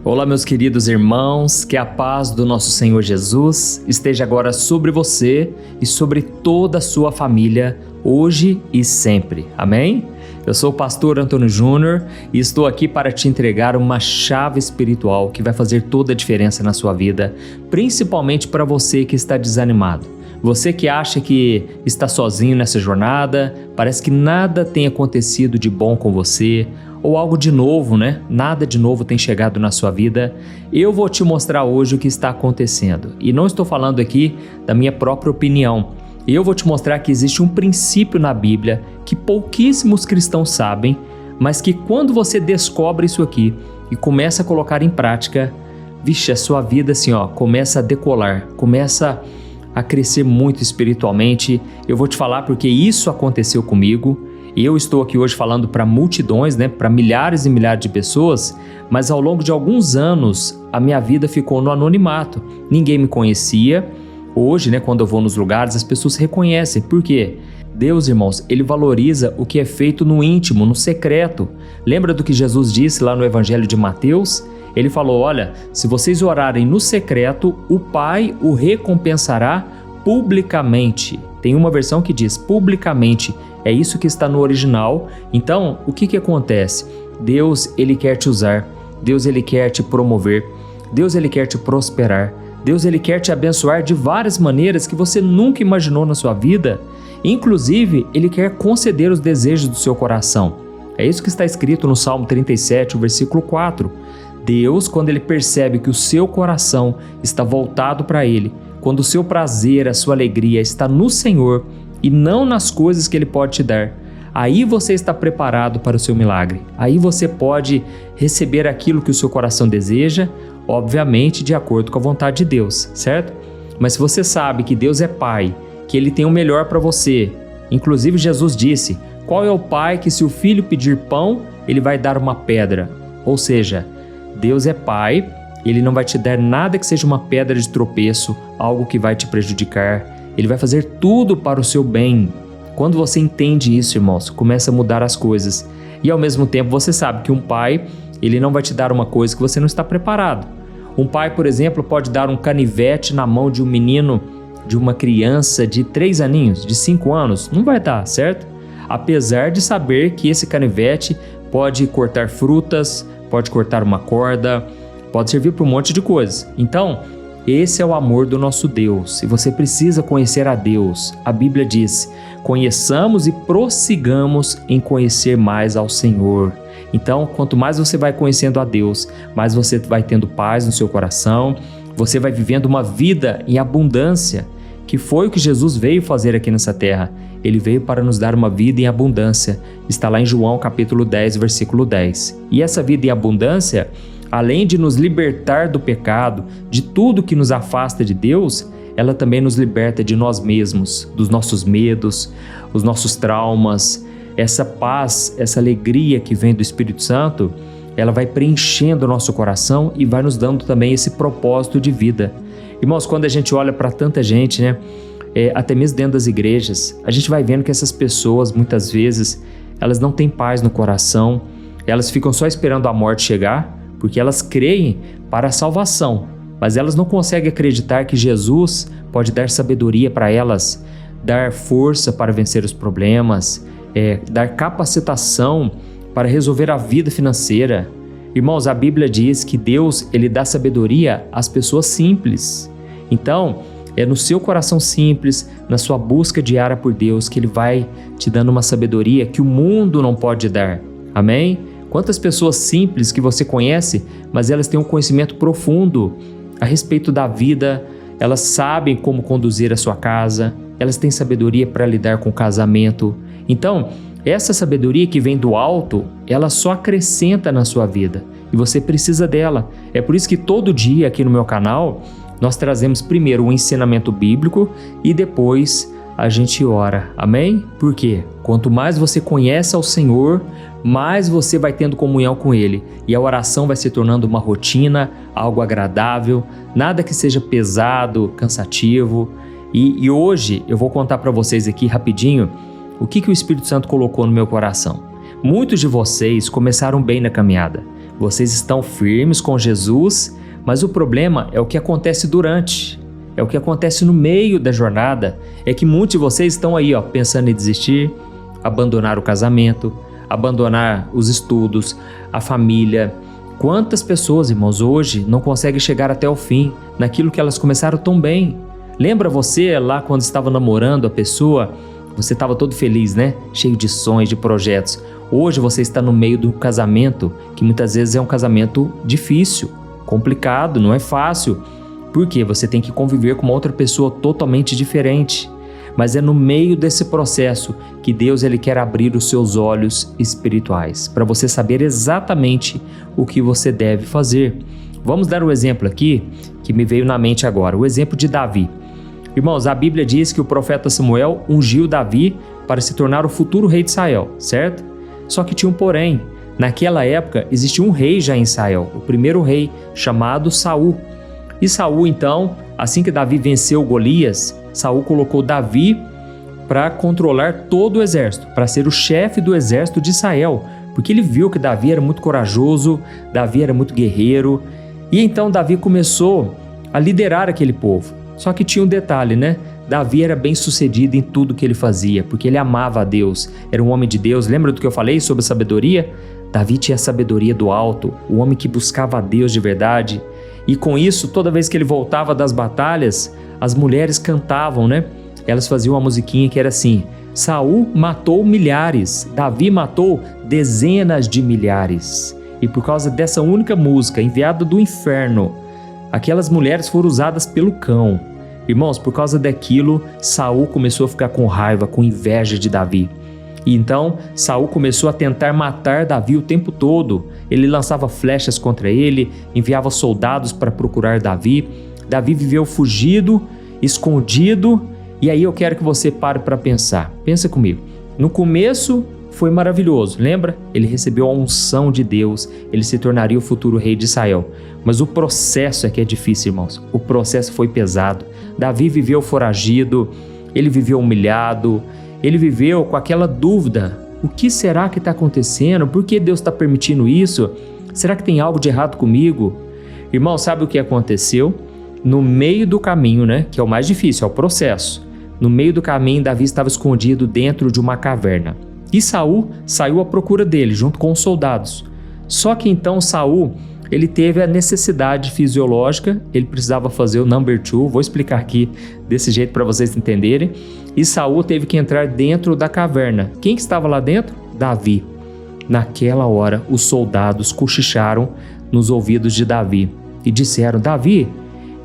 Olá, meus queridos irmãos, que a paz do nosso Senhor Jesus esteja agora sobre você e sobre toda a sua família, hoje e sempre. Amém? Eu sou o pastor Antônio Júnior e estou aqui para te entregar uma chave espiritual que vai fazer toda a diferença na sua vida, principalmente para você que está desanimado. Você que acha que está sozinho nessa jornada, parece que nada tem acontecido de bom com você, ou algo de novo, né? Nada de novo tem chegado na sua vida. Eu vou te mostrar hoje o que está acontecendo. E não estou falando aqui da minha própria opinião. Eu vou te mostrar que existe um princípio na Bíblia que pouquíssimos cristãos sabem, mas que quando você descobre isso aqui e começa a colocar em prática, vixe, a sua vida assim, começa a decolar, começa a crescer muito espiritualmente. Eu vou te falar porque isso aconteceu comigo. Eu estou aqui hoje falando para multidões, para milhares e milhares de pessoas, mas ao longo de alguns anos a minha vida ficou no anonimato. Ninguém me conhecia. Hoje, quando eu vou nos lugares, as pessoas reconhecem. Por quê? Deus, irmãos, Ele valoriza o que é feito no íntimo, no secreto. Lembra do que Jesus disse lá no Evangelho de Mateus? Ele falou, olha, se vocês orarem no secreto, o Pai o recompensará publicamente. Tem uma versão que diz publicamente. É isso que está no original. Então, o que acontece? Deus, Ele quer te usar. Deus, Ele quer te promover. Deus, Ele quer te prosperar. Deus, Ele quer te abençoar de várias maneiras que você nunca imaginou na sua vida. Inclusive, Ele quer conceder os desejos do seu coração. É isso que está escrito no Salmo 37, o versículo 4. Deus, quando Ele percebe que o seu coração está voltado para Ele, quando o seu prazer, a sua alegria está no Senhor e não nas coisas que Ele pode te dar, aí você está preparado para o seu milagre. Aí você pode receber aquilo que o seu coração deseja, obviamente de acordo com a vontade de Deus, certo? Mas se você sabe que Deus é Pai, que Ele tem o melhor para você, inclusive Jesus disse, qual é o pai que se o filho pedir pão, ele vai dar uma pedra? Ou seja, Deus é Pai, Ele não vai te dar nada que seja uma pedra de tropeço, algo que vai te prejudicar. Ele vai fazer tudo para o seu bem. Quando você entende isso, irmãos, começa a mudar as coisas. E ao mesmo tempo você sabe que um pai, ele não vai te dar uma coisa que você não está preparado. Um pai, por exemplo, pode dar um canivete na mão de um menino, de uma criança de 3 aninhos, de 5 anos. Não vai dar, certo? Apesar de saber que esse canivete pode cortar frutas, pode cortar uma corda, pode servir para um monte de coisas. Então, esse é o amor do nosso Deus e você precisa conhecer a Deus. A Bíblia diz, conheçamos e prossigamos em conhecer mais ao Senhor. Então, quanto mais você vai conhecendo a Deus, mais você vai tendo paz no seu coração, você vai vivendo uma vida em abundância, que foi o que Jesus veio fazer aqui nessa terra. Ele veio para nos dar uma vida em abundância. Está lá em João capítulo 10, versículo 10. E essa vida em abundância, além de nos libertar do pecado, de tudo que nos afasta de Deus, ela também nos liberta de nós mesmos, dos nossos medos, os nossos traumas. Essa paz, essa alegria que vem do Espírito Santo, ela vai preenchendo o nosso coração e vai nos dando também esse propósito de vida. Irmãos, quando a gente olha para tanta gente, até mesmo dentro das igrejas, a gente vai vendo que essas pessoas, muitas vezes, elas não têm paz no coração, elas ficam só esperando a morte chegar, porque elas creem para a salvação, mas elas não conseguem acreditar que Jesus pode dar sabedoria para elas, dar força para vencer os problemas, dar capacitação para resolver a vida financeira. Irmãos, a Bíblia diz que Deus, Ele dá sabedoria às pessoas simples. Então, é no seu coração simples, na sua busca diária por Deus, que Ele vai te dando uma sabedoria que o mundo não pode dar. Amém? Quantas pessoas simples que você conhece, mas elas têm um conhecimento profundo a respeito da vida, elas sabem como conduzir a sua casa, elas têm sabedoria para lidar com o casamento. Então, essa sabedoria que vem do alto, ela só acrescenta na sua vida e você precisa dela. É por isso que todo dia aqui no meu canal, nós trazemos primeiro um ensinamento bíblico e depois a gente ora. Amém? Por quê? Quanto mais você conhece ao Senhor, mais você vai tendo comunhão com Ele e a oração vai se tornando uma rotina, algo agradável, nada que seja pesado, cansativo. E hoje eu vou contar para vocês aqui rapidinho o que o Espírito Santo colocou no meu coração. Muitos de vocês começaram bem na caminhada, vocês estão firmes com Jesus, mas o problema é o que acontece durante, é o que acontece no meio da jornada, é que muitos de vocês estão aí, pensando em desistir, abandonar o casamento, abandonar os estudos, a família. Quantas pessoas, irmãos, hoje não conseguem chegar até o fim naquilo que elas começaram tão bem? Lembra você lá quando estava namorando a pessoa? Você estava todo feliz, né? Cheio de sonhos, de projetos. Hoje você está no meio do casamento, que muitas vezes é um casamento difícil, complicado, não é fácil. Porque você tem que conviver com uma outra pessoa totalmente diferente. Mas é no meio desse processo que Deus ele quer abrir os seus olhos espirituais, para você saber exatamente o que você deve fazer. Vamos dar um exemplo aqui que me veio na mente agora, o exemplo de Davi. Irmãos, a Bíblia diz que o profeta Samuel ungiu Davi para se tornar o futuro rei de Israel, certo? Só que tinha um porém. Naquela época existia um rei já em Israel, o primeiro rei, chamado Saul. E Saul, então, assim que Davi venceu Golias, Saul colocou Davi para controlar todo o exército, para ser o chefe do exército de Israel, porque ele viu que Davi era muito corajoso, Davi era muito guerreiro, e então Davi começou a liderar aquele povo. Só que tinha um detalhe, né? Davi era bem sucedido em tudo que ele fazia, porque ele amava a Deus, era um homem de Deus. Lembra do que eu falei sobre sabedoria? Davi tinha a sabedoria do alto, o homem que buscava a Deus de verdade. E com isso, toda vez que ele voltava das batalhas, as mulheres cantavam, né? Elas faziam uma musiquinha que era assim: Saul matou milhares, Davi matou dezenas de milhares. E por causa dessa única música enviada do inferno, aquelas mulheres foram usadas pelo cão. Irmãos, por causa daquilo, Saul começou a ficar com raiva, com inveja de Davi. E então, Saul começou a tentar matar Davi o tempo todo. Ele lançava flechas contra ele, enviava soldados para procurar Davi. Davi viveu fugido, escondido. E aí eu quero que você pare para pensar. Pensa comigo. No começo foi maravilhoso, lembra? Ele recebeu a unção de Deus, ele se tornaria o futuro rei de Israel. Mas o processo é que é difícil, irmãos. O processo foi pesado. Davi viveu foragido, ele viveu humilhado, ele viveu com aquela dúvida: o que será que está acontecendo? Por que Deus está permitindo isso? Será que tem algo de errado comigo? Irmão, sabe o que aconteceu? No meio do caminho, né? Que é o mais difícil, é o processo. No meio do caminho, Davi estava escondido dentro de uma caverna. E Saul saiu à procura dele, junto com os soldados. Só que então Saul, ele teve a necessidade fisiológica, ele precisava fazer o number 2, vou explicar aqui desse jeito para vocês entenderem. E Saul teve que entrar dentro da caverna. Quem que estava lá dentro? Davi. Naquela hora, os soldados cochicharam nos ouvidos de Davi e disseram: Davi,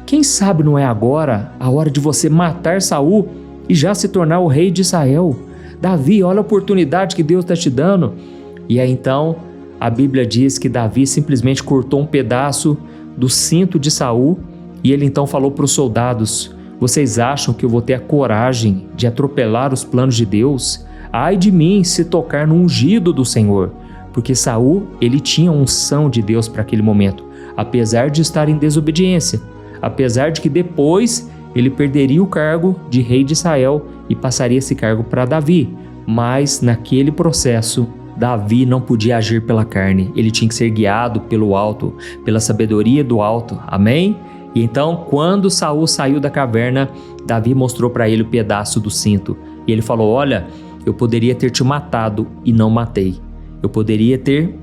quem sabe não é agora a hora de você matar Saul e já se tornar o rei de Israel? Davi, olha a oportunidade que Deus está te dando. E aí então a Bíblia diz que Davi simplesmente cortou um pedaço do cinto de Saul e ele então falou para os soldados: vocês acham que eu vou ter a coragem de atropelar os planos de Deus? Ai de mim se tocar no ungido do Senhor. Porque Saul, ele tinha unção de Deus para aquele momento, apesar de estar em desobediência, apesar de que depois ele perderia o cargo de rei de Israel e passaria esse cargo para Davi. Mas naquele processo, Davi não podia agir pela carne, ele tinha que ser guiado pelo alto, pela sabedoria do alto, amém? E então, quando Saul saiu da caverna, Davi mostrou para ele o pedaço do cinto. E ele falou: olha, eu poderia ter te matado e não matei. Eu poderia ter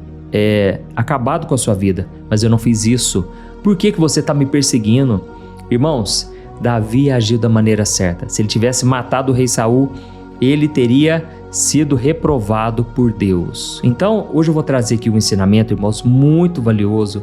acabado com a sua vida, mas eu não fiz isso. Por que você está me perseguindo? Irmãos, Davi agiu da maneira certa. Se ele tivesse matado o rei Saul, ele teria sido reprovado por Deus. Então, hoje eu vou trazer aqui um ensinamento, irmãos, muito valioso.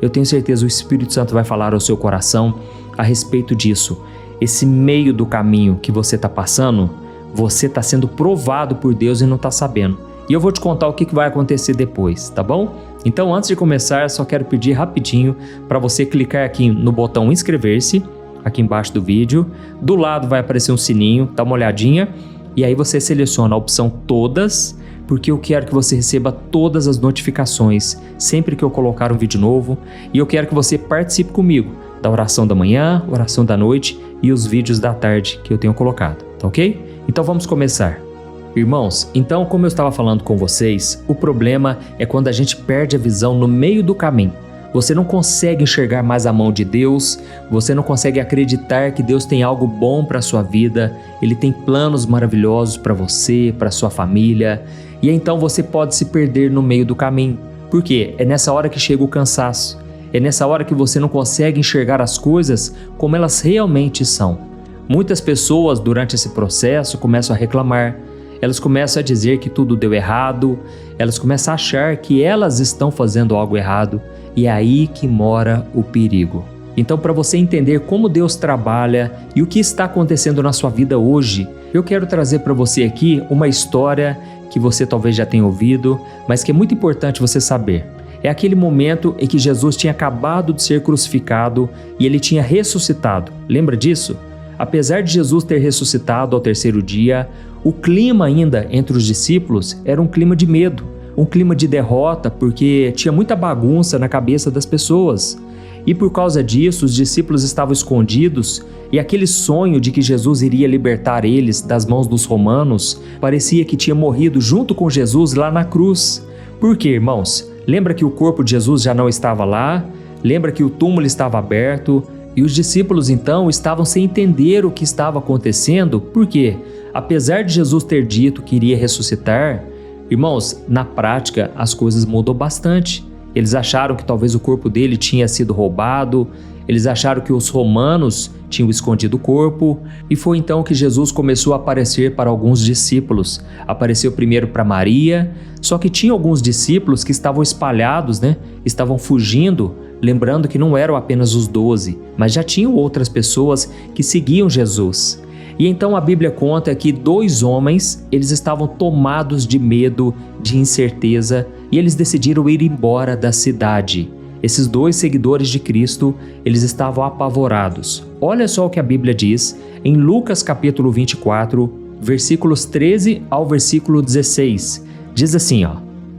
Eu tenho certeza o Espírito Santo vai falar ao seu coração a respeito disso. Esse meio do caminho que você está passando, você está sendo provado por Deus e não está sabendo. E eu vou te contar o que vai acontecer depois, tá bom? Então, antes de começar, só quero pedir rapidinho para você clicar aqui no botão inscrever-se, aqui embaixo do vídeo. Do lado vai aparecer um sininho, dá uma olhadinha. E aí você seleciona a opção todas, porque eu quero que você receba todas as notificações sempre que eu colocar um vídeo novo. E eu quero que você participe comigo da oração da manhã, oração da noite e os vídeos da tarde que eu tenho colocado, tá ok? Então vamos começar. Irmãos, então, como eu estava falando com vocês, o problema é quando a gente perde a visão no meio do caminho. Você não consegue enxergar mais a mão de Deus, você não consegue acreditar que Deus tem algo bom para a sua vida, Ele tem planos maravilhosos para você, para a sua família, e então você pode se perder no meio do caminho. Por quê? É nessa hora que chega o cansaço, é nessa hora que você não consegue enxergar as coisas como elas realmente são. Muitas pessoas durante esse processo começam a reclamar, elas começam a dizer que tudo deu errado, elas começam a achar que elas estão fazendo algo errado, e é aí que mora o perigo. Então, para você entender como Deus trabalha e o que está acontecendo na sua vida hoje, eu quero trazer para você aqui uma história que você talvez já tenha ouvido, mas que é muito importante você saber. É aquele momento em que Jesus tinha acabado de ser crucificado e ele tinha ressuscitado. Lembra disso? Apesar de Jesus ter ressuscitado ao terceiro dia, o clima ainda entre os discípulos era um clima de medo, um clima de derrota, porque tinha muita bagunça na cabeça das pessoas. E por causa disso, os discípulos estavam escondidos e aquele sonho de que Jesus iria libertar eles das mãos dos romanos parecia que tinha morrido junto com Jesus lá na cruz. Por quê, irmãos? Lembra que o corpo de Jesus já não estava lá? Lembra que o túmulo estava aberto? E os discípulos então estavam sem entender o que estava acontecendo, porque, apesar de Jesus ter dito que iria ressuscitar, irmãos, na prática as coisas mudam bastante. Eles acharam que talvez o corpo dele tinha sido roubado, eles acharam que os romanos tinham escondido o corpo, e foi então que Jesus começou a aparecer para alguns discípulos. Apareceu primeiro para Maria, só que tinha alguns discípulos que estavam espalhados, estavam fugindo, lembrando que não eram apenas os 12, mas já tinham outras pessoas que seguiam Jesus. E então a Bíblia conta que 2 homens, eles estavam tomados de medo, de incerteza, e eles decidiram ir embora da cidade. Esses 2 seguidores de Cristo, eles estavam apavorados. Olha só o que a Bíblia diz em Lucas capítulo 24, versículos 13 ao versículo 16. Diz assim,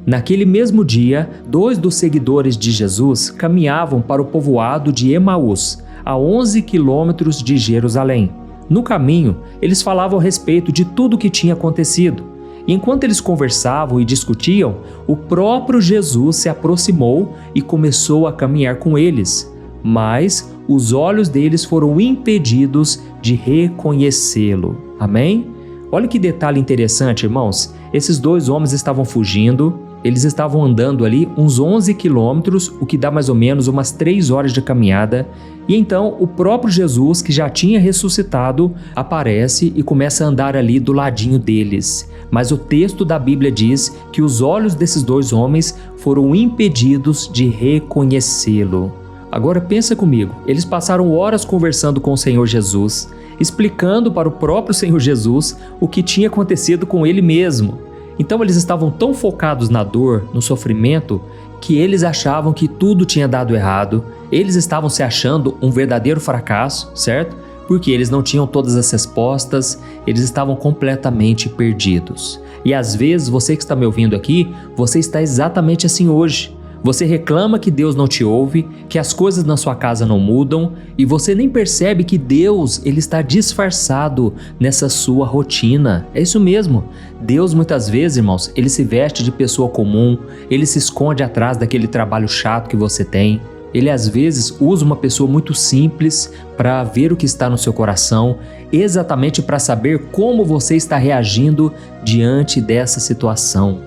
Naquele mesmo dia, 2 dos seguidores de Jesus caminhavam para o povoado de Emaús, a 11 quilômetros de Jerusalém. No caminho, eles falavam a respeito de tudo o que tinha acontecido. E enquanto eles conversavam e discutiam, o próprio Jesus se aproximou e começou a caminhar com eles. Mas os olhos deles foram impedidos de reconhecê-lo. Amém? Olha que detalhe interessante, irmãos. Esses 2 homens estavam fugindo, eles estavam andando ali uns 11 quilômetros, o que dá mais ou menos umas 3 horas de caminhada. E então o próprio Jesus, que já tinha ressuscitado, aparece e começa a andar ali do ladinho deles. Mas o texto da Bíblia diz que os olhos desses 2 homens foram impedidos de reconhecê-lo. Agora pensa comigo, eles passaram horas conversando com o Senhor Jesus, explicando para o próprio Senhor Jesus o que tinha acontecido com ele mesmo. Então eles estavam tão focados na dor, no sofrimento, que eles achavam que tudo tinha dado errado, eles estavam se achando um verdadeiro fracasso, certo? Porque eles não tinham todas as respostas, eles estavam completamente perdidos. E às vezes, você que está me ouvindo aqui, você está exatamente assim hoje. Você reclama que Deus não te ouve, que as coisas na sua casa não mudam, e você nem percebe que Deus, ele está disfarçado nessa sua rotina. É isso mesmo. Deus muitas vezes, irmãos, ele se veste de pessoa comum, ele se esconde atrás daquele trabalho chato que você tem. Ele às vezes usa uma pessoa muito simples para ver o que está no seu coração, exatamente para saber como você está reagindo diante dessa situação.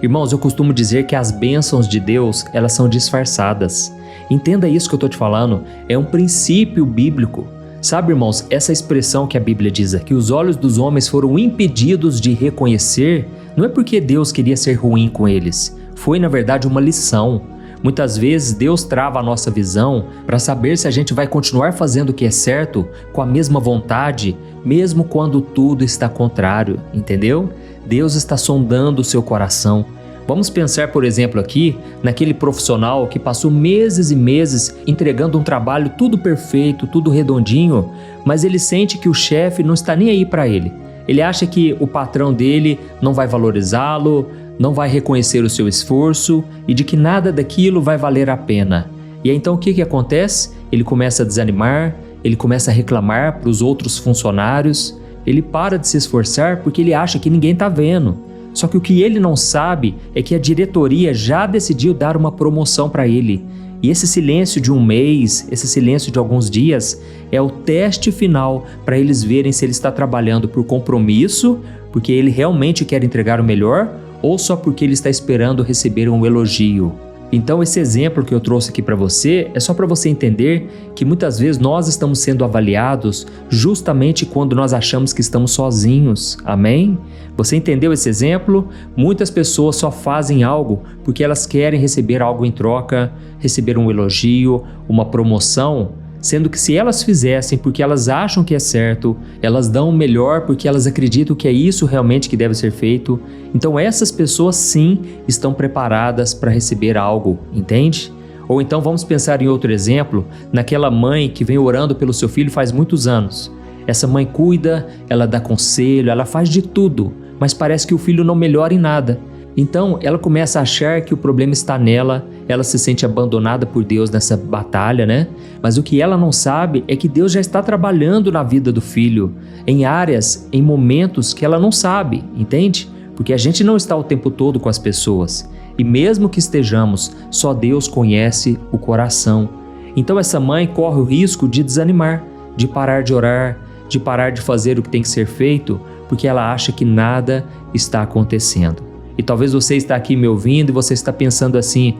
Irmãos, eu costumo dizer que as bênçãos de Deus, elas são disfarçadas. Entenda isso que eu estou te falando, é um princípio bíblico. Sabe, irmãos, essa expressão que a Bíblia diz aqui, os olhos dos homens foram impedidos de reconhecer, não é porque Deus queria ser ruim com eles, foi na verdade uma lição. Muitas vezes Deus trava a nossa visão para saber se a gente vai continuar fazendo o que é certo com a mesma vontade, mesmo quando tudo está contrário, entendeu? Deus está sondando o seu coração. Vamos pensar, por exemplo, aqui naquele profissional que passou meses e meses entregando um trabalho tudo perfeito, tudo redondinho, mas ele sente que o chefe não está nem aí para ele. Ele acha que o patrão dele não vai valorizá-lo, não vai reconhecer o seu esforço e de que nada daquilo vai valer a pena. E aí, então o que acontece? Ele começa a desanimar, ele começa a reclamar para os outros funcionários Ele para de se esforçar porque ele acha que ninguém está vendo. Só que o que ele não sabe é que a diretoria já decidiu dar uma promoção para ele. E esse silêncio de um mês, esse silêncio de alguns dias, é o teste final para eles verem se ele está trabalhando por compromisso, porque ele realmente quer entregar o melhor, ou só porque ele está esperando receber um elogio. Então esse exemplo que eu trouxe aqui para você é só para você entender que muitas vezes nós estamos sendo avaliados justamente quando nós achamos que estamos sozinhos. Amém? Você entendeu esse exemplo? Muitas pessoas só fazem algo porque elas querem receber algo em troca, receber um elogio, uma promoção, sendo que se elas fizessem porque elas acham que é certo, elas dão o melhor porque elas acreditam que é isso realmente que deve ser feito, então essas pessoas sim estão preparadas para receber algo, entende? Ou então vamos pensar em outro exemplo, naquela mãe que vem orando pelo seu filho faz muitos anos. Essa mãe cuida, ela dá conselho, ela faz de tudo, mas parece que o filho não melhora em nada. Então ela começa a achar que o problema está nela, ela se sente abandonada por Deus nessa batalha, né? Mas o que ela não sabe é que Deus já está trabalhando na vida do filho, em áreas, em momentos que ela não sabe, entende? Porque a gente não está o tempo todo com as pessoas. E mesmo que estejamos, só Deus conhece o coração. Então essa mãe corre o risco de desanimar, de parar de orar, de parar de fazer o que tem que ser feito, porque ela acha que nada está acontecendo. E talvez você está aqui me ouvindo e você está pensando assim: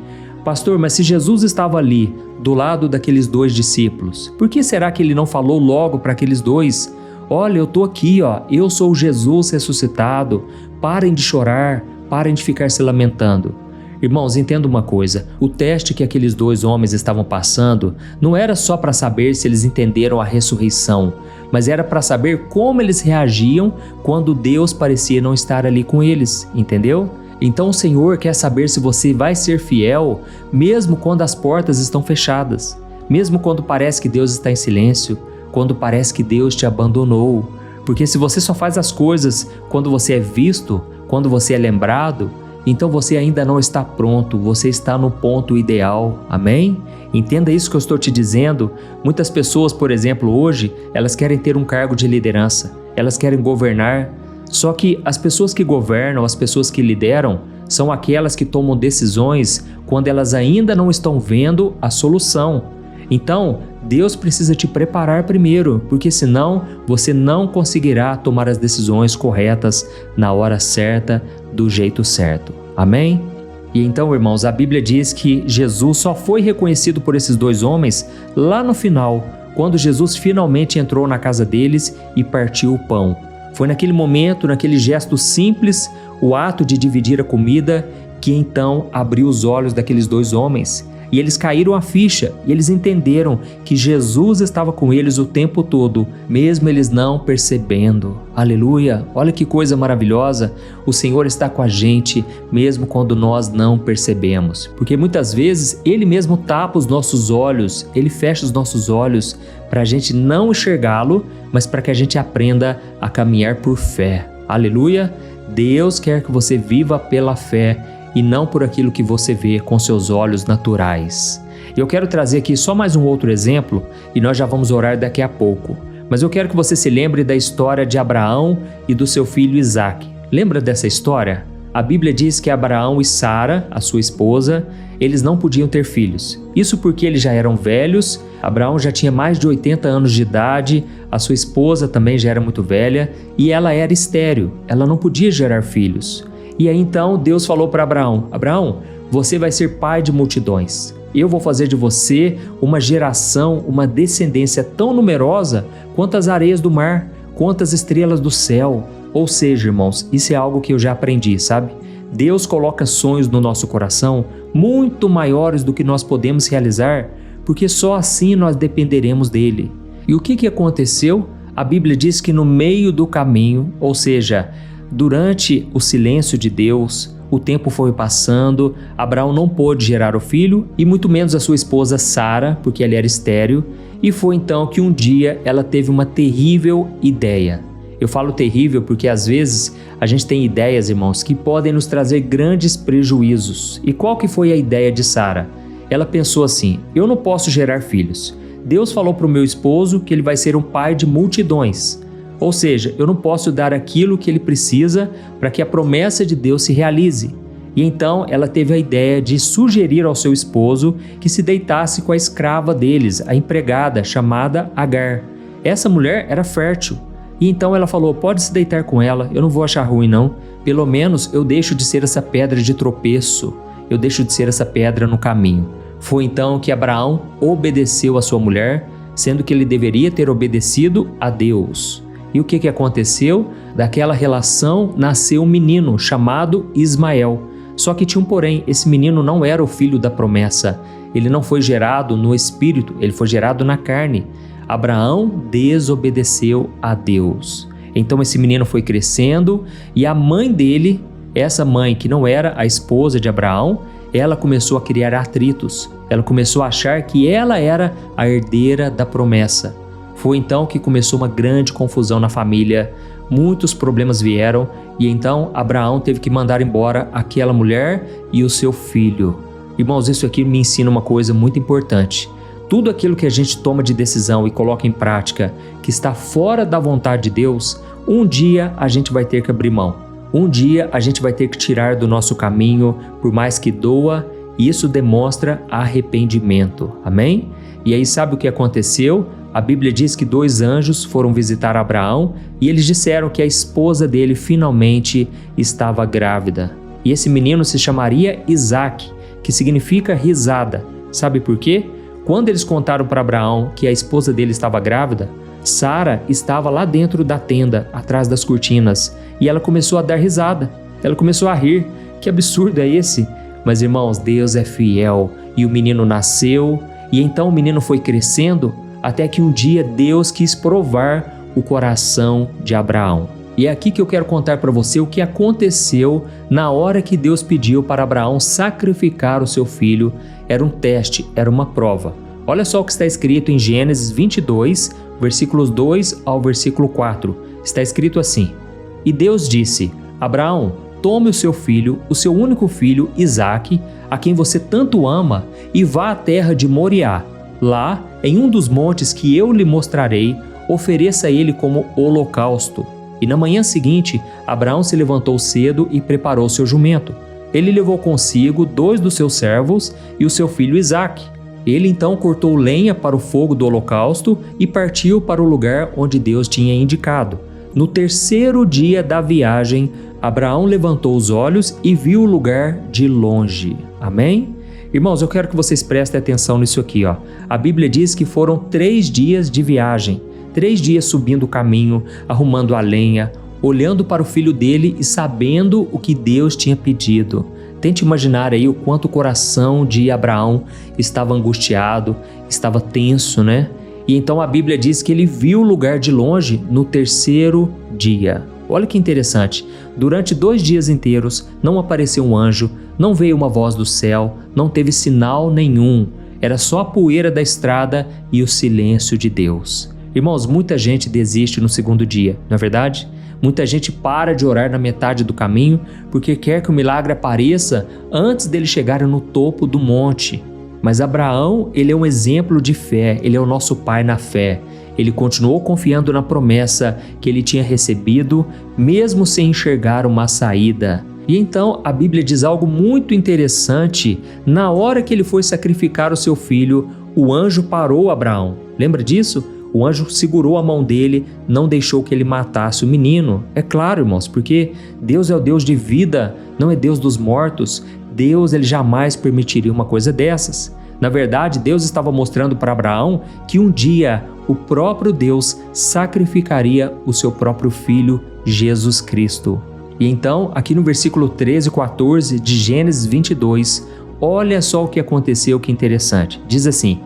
pastor, mas se Jesus estava ali, do lado daqueles 2 discípulos, por que será que ele não falou logo para aqueles 2? Olha, eu estou aqui, eu sou Jesus ressuscitado, parem de chorar, parem de ficar se lamentando. Irmãos, entenda uma coisa, o teste que aqueles 2 homens estavam passando não era só para saber se eles entenderam a ressurreição, mas era para saber como eles reagiam quando Deus parecia não estar ali com eles, entendeu? Então o Senhor quer saber se você vai ser fiel, mesmo quando as portas estão fechadas, mesmo quando parece que Deus está em silêncio, quando parece que Deus te abandonou. Porque se você só faz as coisas quando você é visto, quando você é lembrado, então você ainda não está pronto, você está no ponto ideal, amém? Entenda isso que eu estou te dizendo. Muitas pessoas, por exemplo, hoje, elas querem ter um cargo de liderança, elas querem governar, só que as pessoas que governam, as pessoas que lideram, são aquelas que tomam decisões quando elas ainda não estão vendo a solução. Então, Deus precisa te preparar primeiro, porque senão você não conseguirá tomar as decisões corretas na hora certa, do jeito certo. Amém? E então, irmãos, a Bíblia diz que Jesus só foi reconhecido por esses 2 homens lá no final, quando Jesus finalmente entrou na casa deles e partiu o pão. Foi naquele momento, naquele gesto simples, o ato de dividir a comida, que então abriu os olhos daqueles 2 homens. E eles caíram a ficha e eles entenderam que Jesus estava com eles o tempo todo, mesmo eles não percebendo. Aleluia! Olha que coisa maravilhosa! O Senhor está com a gente, mesmo quando nós não percebemos. Porque muitas vezes Ele mesmo tapa os nossos olhos, Ele fecha os nossos olhos para a gente não enxergá-lo, mas para que a gente aprenda a caminhar por fé. Aleluia! Deus quer que você viva pela fé e não por aquilo que você vê com seus olhos naturais. Eu quero trazer aqui só mais um outro exemplo e nós já vamos orar daqui a pouco. Mas eu quero que você se lembre da história de Abraão e do seu filho Isaque. Lembra dessa história? A Bíblia diz que Abraão e Sara, a sua esposa, eles não podiam ter filhos. Isso porque eles já eram velhos, Abraão já tinha mais de 80 anos de idade, a sua esposa também já era muito velha e ela era estéril, ela não podia gerar filhos. E aí então Deus falou para Abraão: Abraão, você vai ser pai de multidões. Eu vou fazer de você uma geração, uma descendência tão numerosa quanto as areias do mar, quanto as estrelas do céu. Ou seja, irmãos, isso é algo que eu já aprendi, sabe? Deus coloca sonhos no nosso coração muito maiores do que nós podemos realizar, porque só assim nós dependeremos dele. E o que aconteceu? A Bíblia diz que no meio do caminho, ou seja, durante o silêncio de Deus, o tempo foi passando, Abraão não pôde gerar o filho e muito menos a sua esposa Sara, porque ela era estéril, e foi então que um dia ela teve uma terrível ideia. Eu falo terrível porque às vezes a gente tem ideias, irmãos, que podem nos trazer grandes prejuízos. E qual que foi a ideia de Sara? Ela pensou assim: eu não posso gerar filhos. Deus falou para o meu esposo que ele vai ser um pai de multidões. Ou seja, eu não posso dar aquilo que ele precisa para que a promessa de Deus se realize. E então ela teve a ideia de sugerir ao seu esposo que se deitasse com a escrava deles, a empregada chamada Agar. Essa mulher era fértil. E então ela falou: pode se deitar com ela, eu não vou achar ruim não. Pelo menos eu deixo de ser essa pedra de tropeço, eu deixo de ser essa pedra no caminho. Foi então que Abraão obedeceu a sua mulher, sendo que ele deveria ter obedecido a Deus. E o que aconteceu? Daquela relação nasceu um menino chamado Ismael. Só que tinha um porém, esse menino não era o filho da promessa. Ele não foi gerado no espírito, ele foi gerado na carne. Abraão desobedeceu a Deus. Então esse menino foi crescendo e a mãe dele, essa mãe que não era a esposa de Abraão, ela começou a criar atritos. Ela começou a achar que ela era a herdeira da promessa. Foi então que começou uma grande confusão na família. Muitos problemas vieram e então Abraão teve que mandar embora aquela mulher e o seu filho. Irmãos, isso aqui me ensina uma coisa muito importante. Tudo aquilo que a gente toma de decisão e coloca em prática, que está fora da vontade de Deus, um dia a gente vai ter que abrir mão. Um dia a gente vai ter que tirar do nosso caminho, por mais que doa, e isso demonstra arrependimento. Amém? E aí sabe o que aconteceu? A Bíblia diz que 2 anjos foram visitar Abraão e eles disseram que a esposa dele finalmente estava grávida. E esse menino se chamaria Isaque, que significa risada. Sabe por quê? Quando eles contaram para Abraão que a esposa dele estava grávida, Sara estava lá dentro da tenda, atrás das cortinas, e ela começou a dar risada. Ela começou a rir. Que absurdo é esse? Mas irmãos, Deus é fiel e o menino nasceu e então o menino foi crescendo até que um dia Deus quis provar o coração de Abraão. E é aqui que eu quero contar para você o que aconteceu na hora que Deus pediu para Abraão sacrificar o seu filho. Era um teste, era uma prova. Olha só o que está escrito em Gênesis 22, versículos 2 ao versículo 4. Está escrito assim: E Deus disse: Abraão, tome o seu filho, o seu único filho, Isaque, a quem você tanto ama, e vá à terra de Moriá. Lá, em um dos montes que eu lhe mostrarei, ofereça ele como holocausto. E na manhã seguinte, Abraão se levantou cedo e preparou seu jumento. Ele levou consigo 2 dos seus servos e o seu filho Isaque. Ele então cortou lenha para o fogo do holocausto e partiu para o lugar onde Deus tinha indicado. No 3º dia da viagem, Abraão levantou os olhos e viu o lugar de longe. Amém? Irmãos, eu quero que vocês prestem atenção nisso aqui, ó. A Bíblia diz que foram 3 dias de viagem, 3 dias subindo o caminho, arrumando a lenha, olhando para o filho dele e sabendo o que Deus tinha pedido. Tente imaginar aí o quanto o coração de Abraão estava angustiado, estava tenso, né? E então a Bíblia diz que ele viu o lugar de longe no 3º dia. Olha que interessante, durante 2 dias inteiros não apareceu um anjo, não veio uma voz do céu, não teve sinal nenhum, era só a poeira da estrada e o silêncio de Deus. Irmãos, muita gente desiste no 2º dia, não é verdade? Muita gente para de orar na metade do caminho porque quer que o milagre apareça antes dele chegar no topo do monte. Mas Abraão, ele é um exemplo de fé, ele é o nosso pai na fé. Ele continuou confiando na promessa que ele tinha recebido, mesmo sem enxergar uma saída. E então a Bíblia diz algo muito interessante. Na hora que ele foi sacrificar o seu filho, o anjo parou Abraão. Lembra disso? O anjo segurou a mão dele, não deixou que ele matasse o menino. É claro, irmãos, porque Deus é o Deus de vida, não é Deus dos mortos. Deus, ele jamais permitiria uma coisa dessas. Na verdade, Deus estava mostrando para Abraão que um dia o próprio Deus sacrificaria o seu próprio filho, Jesus Cristo. E então, aqui no versículo 13 e 14 de Gênesis 22, olha só o que aconteceu, que interessante. Diz assim: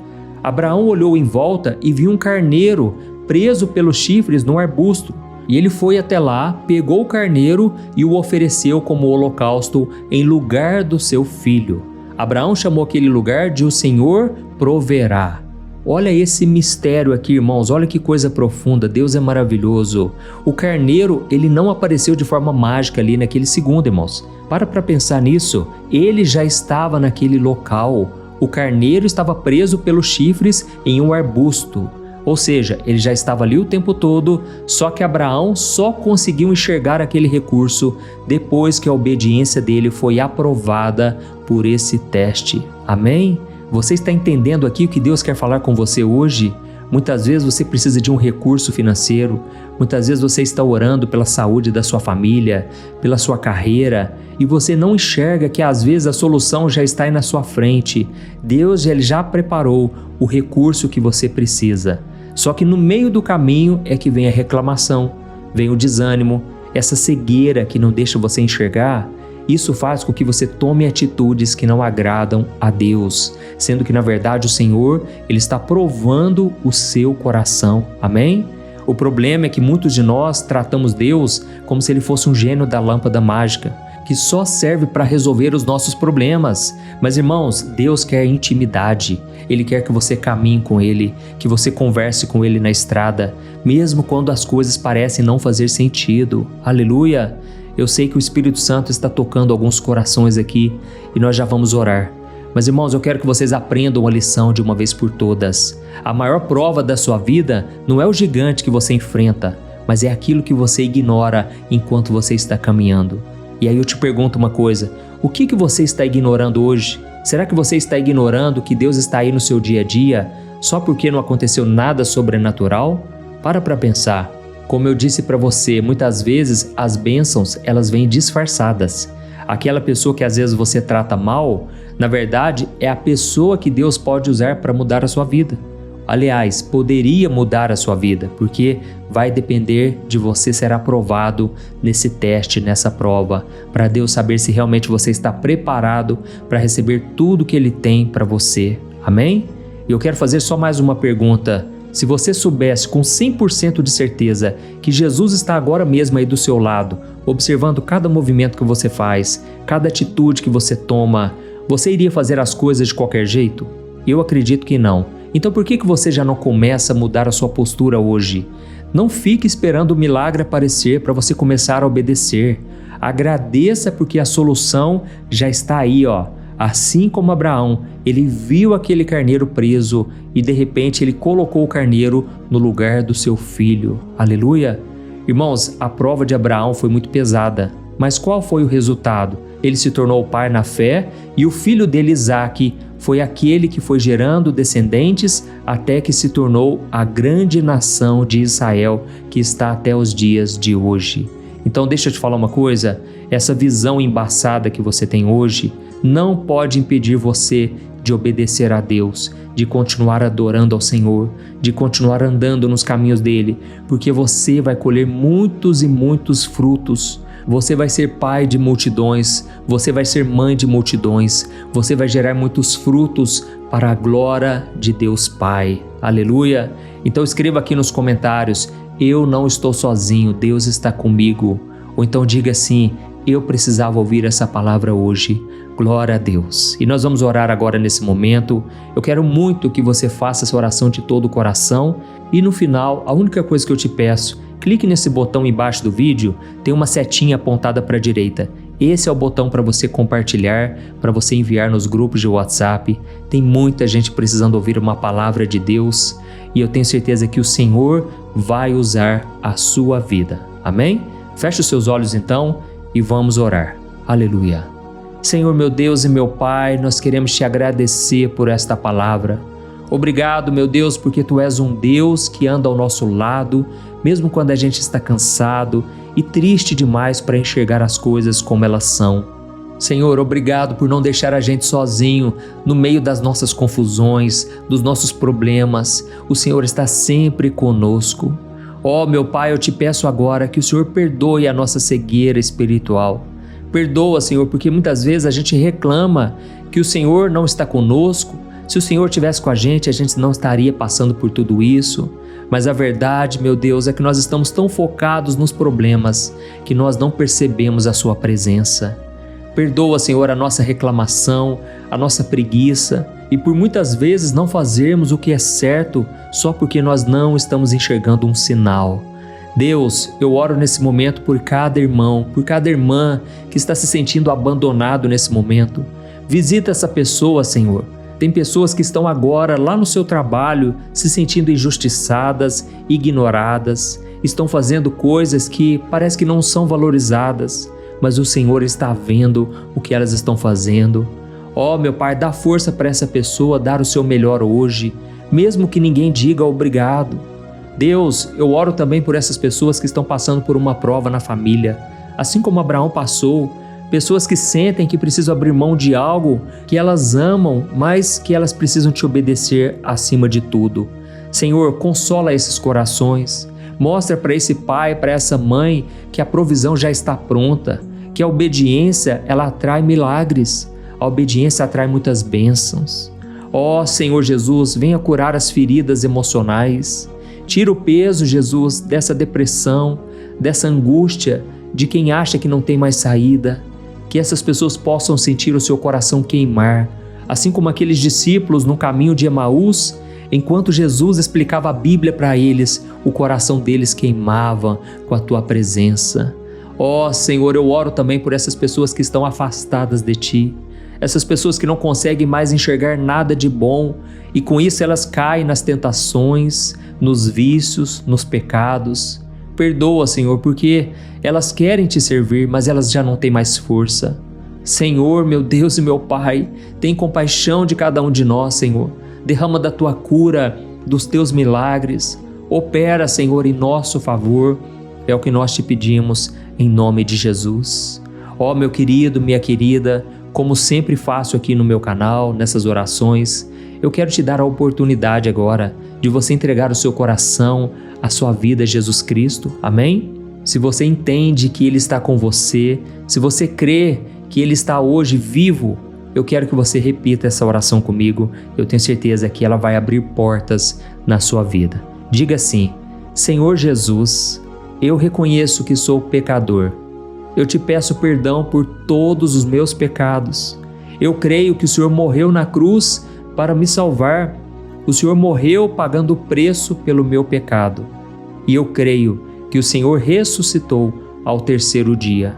Abraão olhou em volta e viu um carneiro preso pelos chifres num arbusto. E ele foi até lá, pegou o carneiro e o ofereceu como holocausto em lugar do seu filho. Abraão chamou aquele lugar de O Senhor Proverá. Olha esse mistério aqui, irmãos, olha que coisa profunda, Deus é maravilhoso. O carneiro, ele não apareceu de forma mágica ali naquele segundo, irmãos. Para pensar nisso, ele já estava naquele local. O carneiro estava preso pelos chifres em um arbusto. Ou seja, ele já estava ali o tempo todo, só que Abraão só conseguiu enxergar aquele recurso depois que a obediência dele foi aprovada por esse teste. Amém? Você está entendendo aqui o que Deus quer falar com você hoje? Muitas vezes você precisa de um recurso financeiro, muitas vezes você está orando pela saúde da sua família, pela sua carreira, e você não enxerga que às vezes a solução já está aí na sua frente. Deus ele já preparou o recurso que você precisa. Só que no meio do caminho é que vem a reclamação, vem o desânimo, essa cegueira que não deixa você enxergar. Isso faz com que você tome atitudes que não agradam a Deus, sendo que na verdade o Senhor ele está provando o seu coração. Amém? O problema é que muitos de nós tratamos Deus como se ele fosse um gênio da lâmpada mágica, que só serve para resolver os nossos problemas. Mas irmãos, Deus quer intimidade. Ele quer que você caminhe com Ele, que você converse com Ele na estrada, mesmo quando as coisas parecem não fazer sentido. Aleluia! Eu sei que o Espírito Santo está tocando alguns corações aqui e nós já vamos orar. Mas irmãos, eu quero que vocês aprendam a lição de uma vez por todas. A maior prova da sua vida não é o gigante que você enfrenta, mas é aquilo que você ignora enquanto você está caminhando. E aí eu te pergunto uma coisa, o que você está ignorando hoje? Será que você está ignorando que Deus está aí no seu dia a dia só porque não aconteceu nada sobrenatural? Para pensar. Como eu disse para você, muitas vezes as bênçãos elas vêm disfarçadas. Aquela pessoa que às vezes você trata mal, na verdade é a pessoa que Deus pode usar para mudar a sua vida. Aliás, poderia mudar a sua vida, porque vai depender de você ser aprovado nesse teste, nessa prova, para Deus saber se realmente você está preparado para receber tudo que Ele tem para você. Amém? E eu quero fazer só mais uma pergunta. Se você soubesse com 100% de certeza que Jesus está agora mesmo aí do seu lado, observando cada movimento que você faz, cada atitude que você toma, você iria fazer as coisas de qualquer jeito? Eu acredito que não. Então por que você já não começa a mudar a sua postura hoje? Não fique esperando o milagre aparecer para você começar a obedecer. Agradeça porque a solução já está aí, ó. Assim como Abraão, ele viu aquele carneiro preso e de repente ele colocou o carneiro no lugar do seu filho. Aleluia! Irmãos, a prova de Abraão foi muito pesada, mas qual foi o resultado? Ele se tornou pai na fé e o filho dele, Isaque, foi aquele que foi gerando descendentes até que se tornou a grande nação de Israel que está até os dias de hoje. Então deixa eu te falar uma coisa, essa visão embaçada que você tem hoje não pode impedir você de obedecer a Deus, de continuar adorando ao Senhor, de continuar andando nos caminhos dele, porque você vai colher muitos e muitos frutos. Você vai ser pai de multidões, você vai ser mãe de multidões, você vai gerar muitos frutos para a glória de Deus Pai. Aleluia! Então escreva aqui nos comentários, eu não estou sozinho, Deus está comigo. Ou então diga assim, eu precisava ouvir essa palavra hoje. Glória a Deus. E nós vamos orar agora nesse momento. Eu quero muito que você faça essa oração de todo o coração. E no final, a única coisa que eu te peço, clique nesse botão embaixo do vídeo, tem uma setinha apontada para a direita. Esse é o botão para você compartilhar, para você enviar nos grupos de WhatsApp. Tem muita gente precisando ouvir uma palavra de Deus e eu tenho certeza que o Senhor vai usar a sua vida. Amém? Feche os seus olhos então e vamos orar. Aleluia. Senhor meu Deus e meu Pai, nós queremos te agradecer por esta palavra. Obrigado, meu Deus, porque Tu és um Deus que anda ao nosso lado, mesmo quando a gente está cansado e triste demais para enxergar as coisas como elas são. Senhor, obrigado por não deixar a gente sozinho no meio das nossas confusões, dos nossos problemas. O Senhor está sempre conosco. Ó, meu Pai, eu te peço agora que o Senhor perdoe a nossa cegueira espiritual. Perdoa, Senhor, porque muitas vezes a gente reclama que o Senhor não está conosco. Se o Senhor estivesse com a gente não estaria passando por tudo isso. Mas a verdade, meu Deus, é que nós estamos tão focados nos problemas que nós não percebemos a Sua presença. Perdoa, Senhor, a nossa reclamação, a nossa preguiça e por muitas vezes não fazermos o que é certo só porque nós não estamos enxergando um sinal. Deus, eu oro nesse momento por cada irmão, por cada irmã que está se sentindo abandonado nesse momento. Visita essa pessoa, Senhor. Tem pessoas que estão agora lá no seu trabalho se sentindo injustiçadas, ignoradas, estão fazendo coisas que parece que não são valorizadas, mas o Senhor está vendo o que elas estão fazendo. Ó, meu Pai, dá força para essa pessoa dar o seu melhor hoje, mesmo que ninguém diga obrigado. Deus, eu oro também por essas pessoas que estão passando por uma prova na família, assim como Abraão passou. Pessoas que sentem que precisam abrir mão de algo que elas amam, mas que elas precisam te obedecer acima de tudo. Senhor, consola esses corações. Mostra para esse pai, para essa mãe, que a provisão já está pronta, que a obediência, ela atrai milagres. A obediência atrai muitas bênçãos. Ó Senhor Jesus, venha curar as feridas emocionais. Tira o peso, Jesus, dessa depressão, dessa angústia, de quem acha que não tem mais saída. Que essas pessoas possam sentir o seu coração queimar, assim como aqueles discípulos no caminho de Emaús, enquanto Jesus explicava a Bíblia para eles, o coração deles queimava com a tua presença. Ó Senhor, eu oro também por essas pessoas que estão afastadas de ti, essas pessoas que não conseguem mais enxergar nada de bom e com isso elas caem nas tentações, nos vícios, nos pecados. Perdoa, Senhor, porque elas querem te servir, mas elas já não têm mais força. Senhor, meu Deus e meu Pai, tem compaixão de cada um de nós, Senhor. Derrama da tua cura, dos teus milagres. Opera, Senhor, em nosso favor. É o que nós te pedimos, em nome de Jesus. Ó, meu querido, minha querida, como sempre faço aqui no meu canal, nessas orações, eu quero te dar a oportunidade agora de você entregar o seu coração, a sua vida a Jesus Cristo, amém? Se você entende que Ele está com você, se você crê que Ele está hoje vivo, eu quero que você repita essa oração comigo, eu tenho certeza que ela vai abrir portas na sua vida. Diga assim: Senhor Jesus, eu reconheço que sou pecador, eu te peço perdão por todos os meus pecados, eu creio que o Senhor morreu na cruz para me salvar, o Senhor morreu pagando o preço pelo meu pecado. E eu creio que o Senhor ressuscitou ao terceiro dia.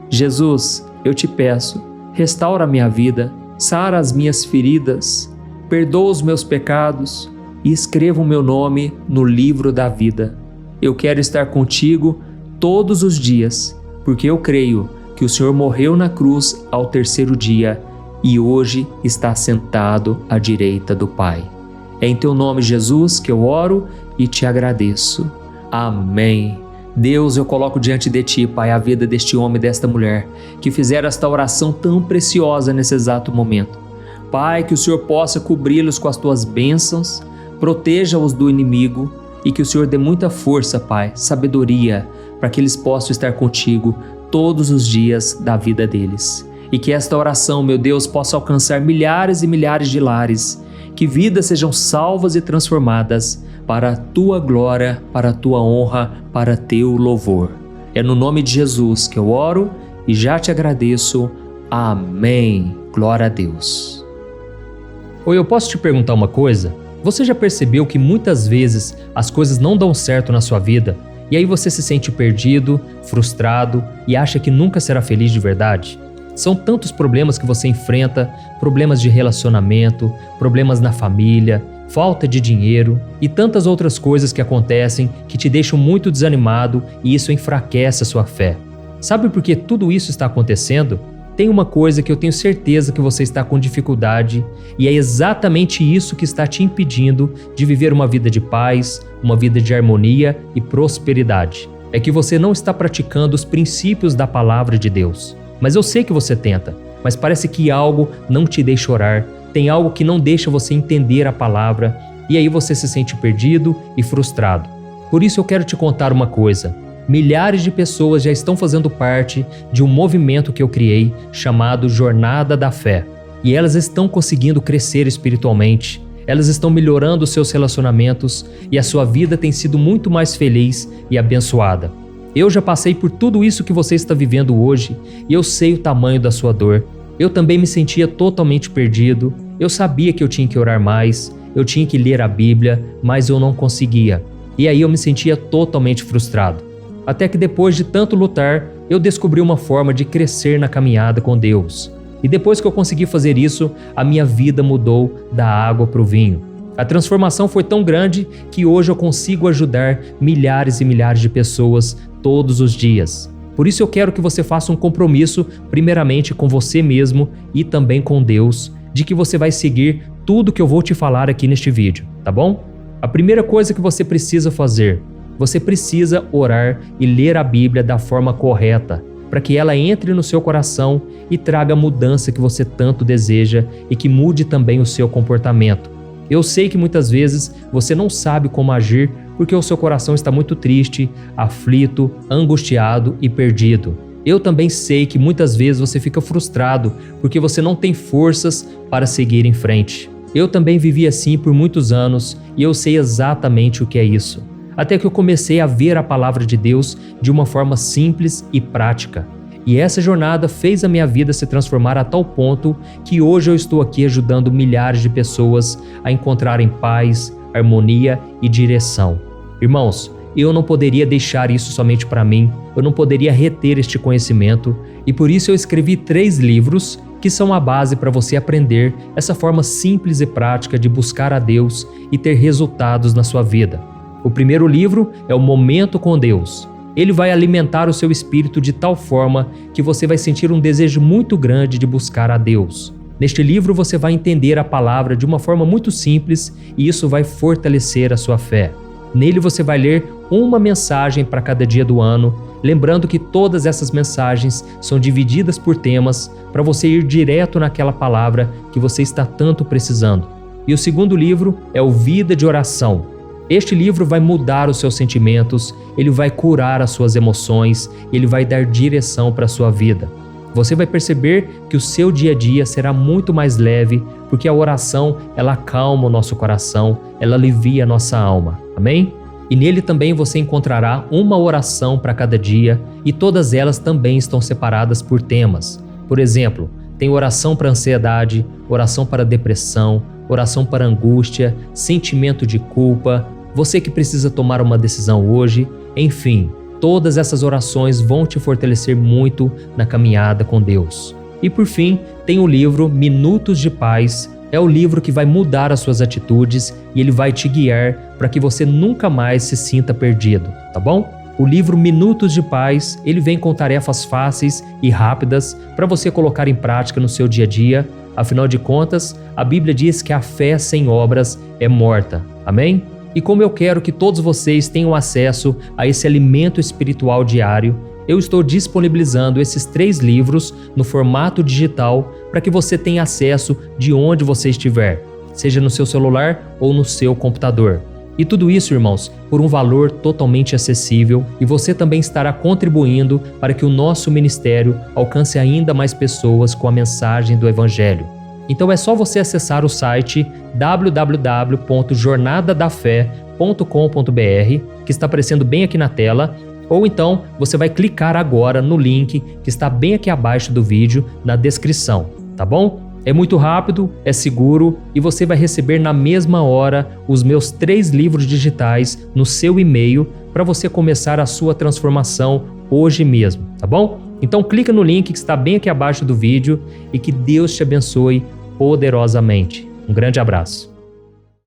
Jesus, eu te peço, restaura a minha vida, sara as minhas feridas, perdoa os meus pecados e escreva o meu nome no livro da vida. Eu quero estar contigo todos os dias, porque eu creio que o Senhor morreu na cruz ao terceiro dia e hoje está sentado à direita do Pai. É em teu nome, Jesus, que eu oro e te agradeço. Amém. Deus, eu coloco diante de ti, Pai, a vida deste homem e desta mulher que fizeram esta oração tão preciosa nesse exato momento. Pai, que o Senhor possa cobri-los com as tuas bênçãos, proteja-os do inimigo e que o Senhor dê muita força, Pai, sabedoria, para que eles possam estar contigo todos os dias da vida deles. E que esta oração, meu Deus, possa alcançar milhares e milhares de lares, que vidas sejam salvas e transformadas para a tua glória, para a tua honra, para teu louvor. É no nome de Jesus que eu oro e já te agradeço. Amém. Glória a Deus. Oi, eu posso te perguntar uma coisa? Você já percebeu que muitas vezes as coisas não dão certo na sua vida e aí você se sente perdido, frustrado e acha que nunca será feliz de verdade? São tantos problemas que você enfrenta, problemas de relacionamento, problemas na família, falta de dinheiro e tantas outras coisas que acontecem que te deixam muito desanimado e isso enfraquece a sua fé. Sabe por que tudo isso está acontecendo? Tem uma coisa que eu tenho certeza que você está com dificuldade e é exatamente isso que está te impedindo de viver uma vida de paz, uma vida de harmonia e prosperidade. É que você não está praticando os princípios da palavra de Deus. Mas eu sei que você tenta, mas parece que algo não te deixa orar, tem algo que não deixa você entender a palavra e aí você se sente perdido e frustrado. Por isso eu quero te contar uma coisa. Milhares de pessoas já estão fazendo parte de um movimento que eu criei chamado Jornada da Fé. E elas estão conseguindo crescer espiritualmente, elas estão melhorando seus relacionamentos e a sua vida tem sido muito mais feliz e abençoada. Eu já passei por tudo isso que você está vivendo hoje e eu sei o tamanho da sua dor. Eu também me sentia totalmente perdido, eu sabia que eu tinha que orar mais, eu tinha que ler a Bíblia, mas eu não conseguia. E aí eu me sentia totalmente frustrado. Até que depois de tanto lutar, eu descobri uma forma de crescer na caminhada com Deus. E depois que eu consegui fazer isso, a minha vida mudou da água para o vinho. A transformação foi tão grande que hoje eu consigo ajudar milhares e milhares de pessoas todos os dias. Por isso eu quero que você faça um compromisso, primeiramente com você mesmo e também com Deus, de que você vai seguir tudo que eu vou te falar aqui neste vídeo, tá bom? A primeira coisa que você precisa fazer, você precisa orar e ler a Bíblia da forma correta, para que ela entre no seu coração e traga a mudança que você tanto deseja e que mude também o seu comportamento. Eu sei que muitas vezes você não sabe como agir porque o seu coração está muito triste, aflito, angustiado e perdido. Eu também sei que muitas vezes você fica frustrado porque você não tem forças para seguir em frente. Eu também vivi assim por muitos anos e eu sei exatamente o que é isso. Até que eu comecei a ver a palavra de Deus de uma forma simples e prática. E essa jornada fez a minha vida se transformar a tal ponto que hoje eu estou aqui ajudando milhares de pessoas a encontrarem paz, harmonia e direção. Irmãos, eu não poderia deixar isso somente para mim, eu não poderia reter este conhecimento e por isso eu escrevi 3 livros que são a base para você aprender essa forma simples e prática de buscar a Deus e ter resultados na sua vida. O primeiro livro é o Momento com Deus. Ele vai alimentar o seu espírito de tal forma que você vai sentir um desejo muito grande de buscar a Deus. Neste livro você vai entender a palavra de uma forma muito simples e isso vai fortalecer a sua fé. Nele você vai ler uma mensagem para cada dia do ano, lembrando que todas essas mensagens são divididas por temas para você ir direto naquela palavra que você está tanto precisando. E o segundo livro é o Vida de Oração. Este livro vai mudar os seus sentimentos, ele vai curar as suas emoções, ele vai dar direção para a sua vida. Você vai perceber que o seu dia a dia será muito mais leve, porque a oração, ela acalma o nosso coração, ela alivia a nossa alma. Amém? E nele também você encontrará uma oração para cada dia e todas elas também estão separadas por temas. Por exemplo, tem oração para ansiedade, oração para depressão, oração para angústia, sentimento de culpa, você que precisa tomar uma decisão hoje, enfim, todas essas orações vão te fortalecer muito na caminhada com Deus. E por fim, tem o livro Minutos de Paz, é o livro que vai mudar as suas atitudes e ele vai te guiar para que você nunca mais se sinta perdido, tá bom? O livro Minutos de Paz, ele vem com tarefas fáceis e rápidas para você colocar em prática no seu dia a dia. Afinal de contas, a Bíblia diz que a fé sem obras é morta. Amém? E como eu quero que todos vocês tenham acesso a esse alimento espiritual diário, eu estou disponibilizando esses 3 livros no formato digital para que você tenha acesso de onde você estiver, seja no seu celular ou no seu computador. E tudo isso, irmãos, por um valor totalmente acessível e você também estará contribuindo para que o nosso ministério alcance ainda mais pessoas com a mensagem do Evangelho. Então é só você acessar o site www.jornadadafé.com.br, que está aparecendo bem aqui na tela, ou então você vai clicar agora no link que está bem aqui abaixo do vídeo, na descrição, tá bom? É muito rápido, é seguro e você vai receber na mesma hora os meus 3 livros digitais no seu e-mail para você começar a sua transformação hoje mesmo, tá bom? Então clica no link que está bem aqui abaixo do vídeo e que Deus te abençoe poderosamente. Um grande abraço.